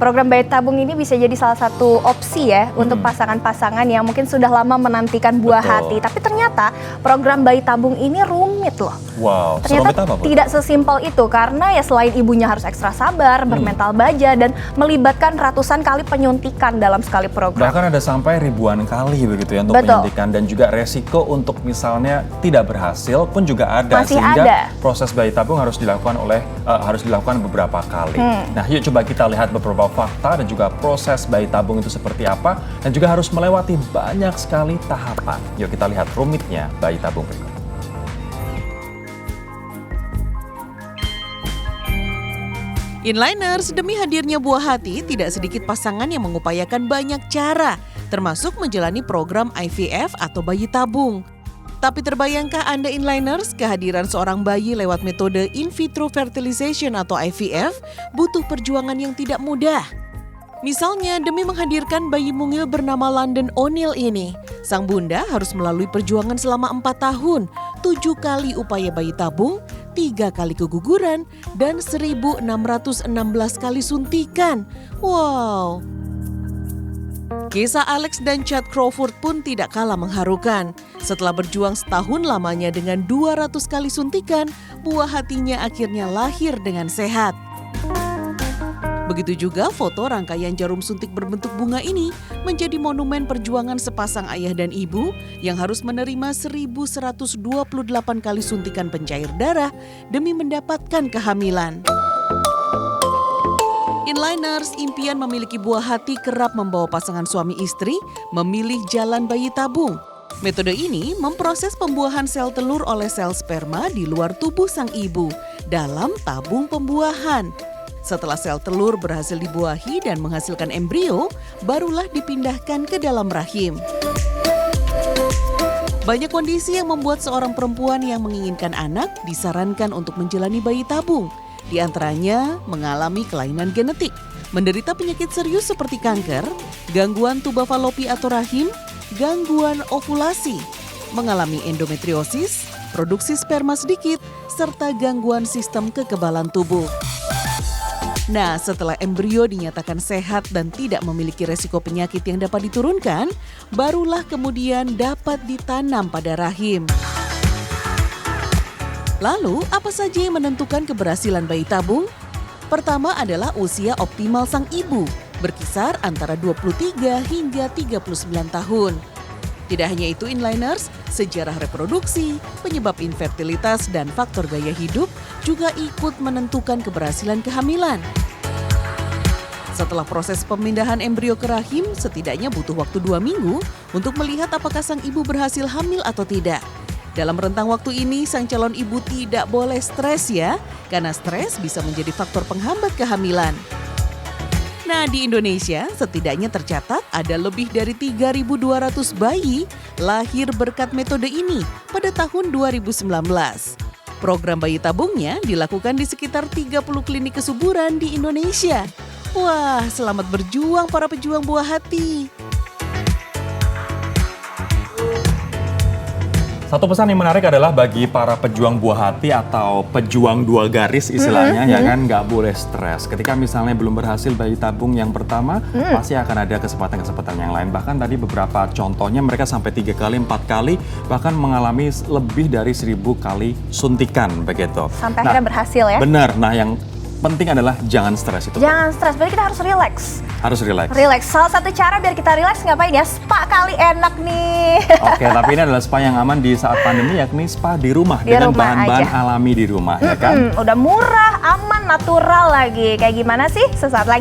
program bayi tabung ini bisa jadi salah satu opsi ya untuk pasangan-pasangan yang mungkin sudah lama menantikan buah hati. Tapi ternyata program bayi tabung ini rumit loh. Wow, ternyata apa, Bu? Tidak sesimpel itu karena ya selain ibunya harus ekstra sabar, bermental baja dan melibatkan ratusan kali penyuntikan dalam sekali program. Bahkan ada sampai ribuan kali begitu ya untuk penyuntikan, dan juga resiko untuk misalnya tidak berhasil pun juga ada. Masih sehingga ada. Proses bayi tabung harus dilakukan beberapa kali. Nah, yuk coba kita lihat beberapa fakta dan juga proses bayi tabung itu seperti apa, dan juga harus melewati banyak sekali tahapan. Yuk kita lihat rumitnya bayi tabung berikut. Inliners, demi hadirnya buah hati, tidak sedikit pasangan yang mengupayakan banyak cara, termasuk menjalani program IVF atau bayi tabung. Tapi terbayangkah Anda inliners, kehadiran seorang bayi lewat metode in vitro fertilization atau IVF butuh perjuangan yang tidak mudah. Misalnya, demi menghadirkan bayi mungil bernama London O'Neil ini, sang bunda harus melalui perjuangan selama 4 tahun, 7 kali upaya bayi tabung, 3 kali keguguran, dan 1.616 kali suntikan. Wow! Kisah Alex dan Chad Crawford pun tidak kalah mengharukan. Setelah berjuang setahun lamanya dengan 200 kali suntikan, buah hatinya akhirnya lahir dengan sehat. Begitu juga foto rangkaian jarum suntik berbentuk bunga ini menjadi monumen perjuangan sepasang ayah dan ibu yang harus menerima 1.128 kali suntikan pencair darah demi mendapatkan kehamilan. Inliners, impian memiliki buah hati kerap membawa pasangan suami istri memilih jalan bayi tabung. Metode ini memproses pembuahan sel telur oleh sel sperma di luar tubuh sang ibu dalam tabung pembuahan. Setelah sel telur berhasil dibuahi dan menghasilkan embrio, barulah dipindahkan ke dalam rahim. Banyak kondisi yang membuat seorang perempuan yang menginginkan anak disarankan untuk menjalani bayi tabung. Di antaranya mengalami kelainan genetik, menderita penyakit serius seperti kanker, gangguan tuba falopi atau rahim, gangguan ovulasi, mengalami endometriosis, produksi sperma sedikit, serta gangguan sistem kekebalan tubuh. Nah, setelah embrio dinyatakan sehat dan tidak memiliki resiko penyakit yang dapat diturunkan, barulah kemudian dapat ditanam pada rahim. Lalu, apa saja yang menentukan keberhasilan bayi tabung? Pertama adalah usia optimal sang ibu, berkisar antara 23 hingga 39 tahun. Tidak hanya itu inliners, sejarah reproduksi, penyebab infertilitas, dan faktor gaya hidup juga ikut menentukan keberhasilan kehamilan. Setelah proses pemindahan embrio ke rahim, setidaknya butuh waktu 2 minggu untuk melihat apakah sang ibu berhasil hamil atau tidak. Dalam rentang waktu ini, sang calon ibu tidak boleh stres ya, karena stres bisa menjadi faktor penghambat kehamilan. Nah, di Indonesia setidaknya tercatat ada lebih dari 3.200 bayi lahir berkat metode ini pada tahun 2019. Program bayi tabungnya dilakukan di sekitar 30 klinik kesuburan di Indonesia. Wah, selamat berjuang para pejuang buah hati. Satu pesan yang menarik adalah bagi para pejuang buah hati atau pejuang 2 garis istilahnya, ya kan, nggak boleh stres. Ketika misalnya belum berhasil bayi tabung yang pertama, pasti akan ada kesempatan-kesempatan yang lain. Bahkan tadi beberapa contohnya mereka sampai 3 kali, 4 kali, bahkan mengalami lebih dari 1.000 kali suntikan begitu. Sampai akhirnya berhasil ya? Benar, nah yang penting adalah jangan stres itu. Jangan stres, berarti kita harus relax. Harus relax. Relax. Salah satu cara biar kita relax ngapain ya? Spa kali enak nih. Oke, tapi ini adalah spa yang aman di saat pandemi, yakni spa di rumah dengan bahan-bahan alami di rumah, ya kan? Udah murah, aman, natural lagi. Kayak gimana sih? Sesaat lagi.